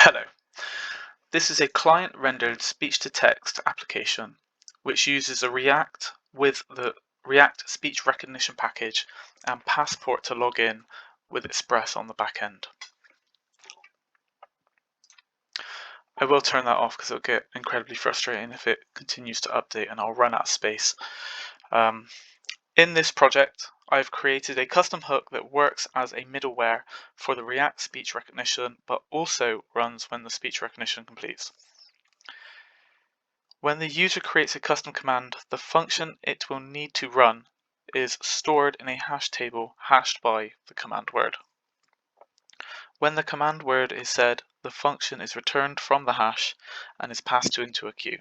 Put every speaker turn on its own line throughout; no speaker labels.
Hello. This is a client-rendered speech-to-text application which uses a React with the React speech recognition package and Passport to log in with Express on the back end. I will turn that off because it'll get incredibly frustrating if it continues to update and I'll run out of space. In this project, I've created a custom hook that works as a middleware for the React speech recognition, but also runs when the speech recognition completes. When the user creates a custom command, the function it will need to run is stored in a hash table hashed by the command word. When the command word is said, the function is returned from the hash and is passed into a queue.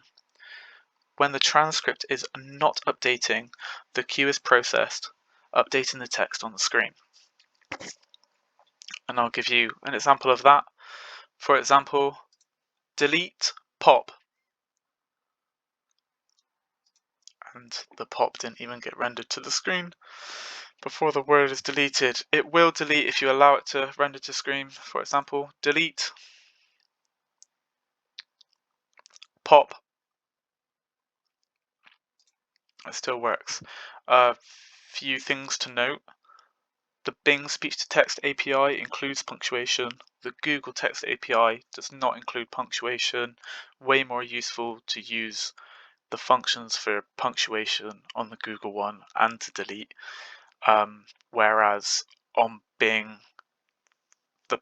When the transcript is not updating, the queue is processed, updating the text on the screen. And I'll give you an example of that. For example, delete pop. And the pop didn't even get rendered to the screen before the word is deleted. It will delete if you allow it to render to screen. For example, delete pop. It still works. Few things to note. The Bing speech-to-text API includes punctuation. The Google Text API does not include punctuation. Way more useful to use the functions for punctuation on the Google one and to delete. Whereas on Bing, the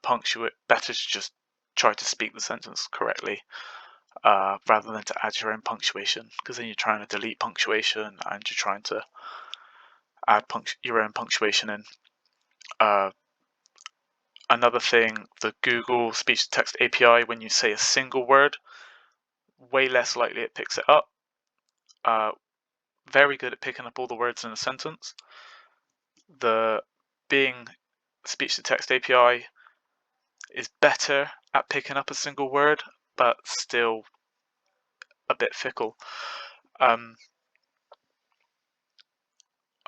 better to just try to speak the sentence correctly rather than to add your own punctuation, because then you're trying to delete punctuation and you're trying to add your own punctuation in. Another thing, the Google speech-to-text API, when you say a single word, way less likely it picks it up. Very good at picking up all the words in a sentence. The Bing speech-to-text API is better at picking up a single word, but still a bit fickle. I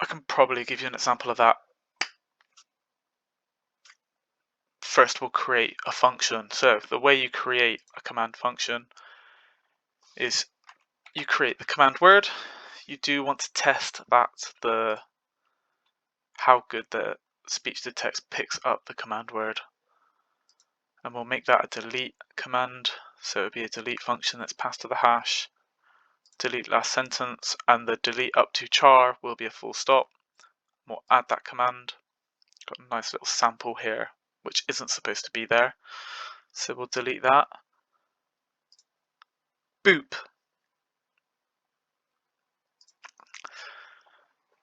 can probably give you an example of that. First, we'll create a function. So the way you create a command function is you create the command word. You do want to test that how good the speech-to-text picks up the command word. And we'll make that a delete command. So it'll be a delete function that's passed to the hash. Delete last sentence, and the delete up to char will be a full stop. We'll add that command. Got a nice little sample here, which isn't supposed to be there. So we'll delete that. Boop.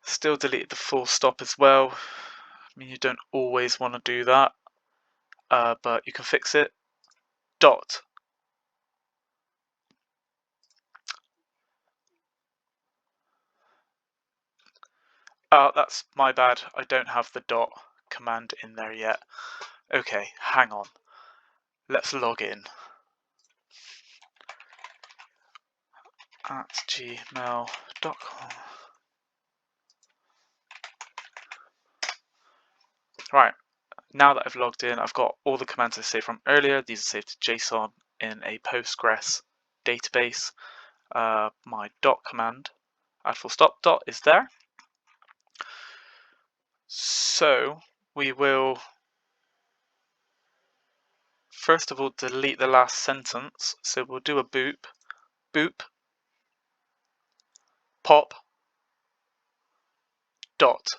Still deleted the full stop as well. I mean, you don't always want to do that, but you can fix it. Dot. Oh, that's my bad. I don't have the dot command in there yet. Okay, hang on. Let's log in. At gmail.com. Right, now that I've logged in, I've got all the commands I saved from earlier. These are saved to JSON in a Postgres database. My dot command, add full stop dot, is there. So we will first of all delete the last sentence. So we'll do a boop, boop, pop, dot.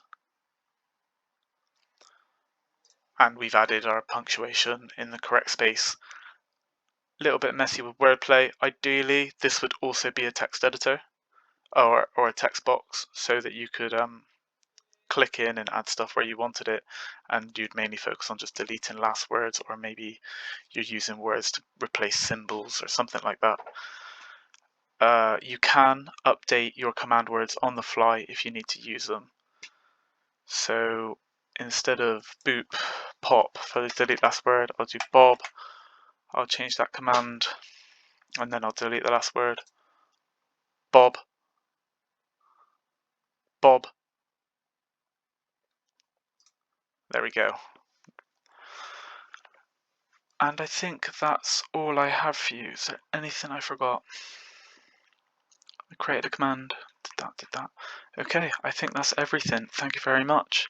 And we've added our punctuation in the correct space. A little bit messy with wordplay. Ideally, this would also be a text editor or a text box so that you could click in and add stuff where you wanted it, and you'd mainly focus on just deleting last words, or maybe you're using words to replace symbols or something like that. You can update your command words on the fly if you need to use them. So instead of boop, pop for the delete last word, I'll do bob. I'll change that command and then I'll delete the last word. Bob, bob. There we go. And I think that's all I have for you. Is there anything I forgot? I created a command, did that. Okay, I think that's everything. Thank you very much.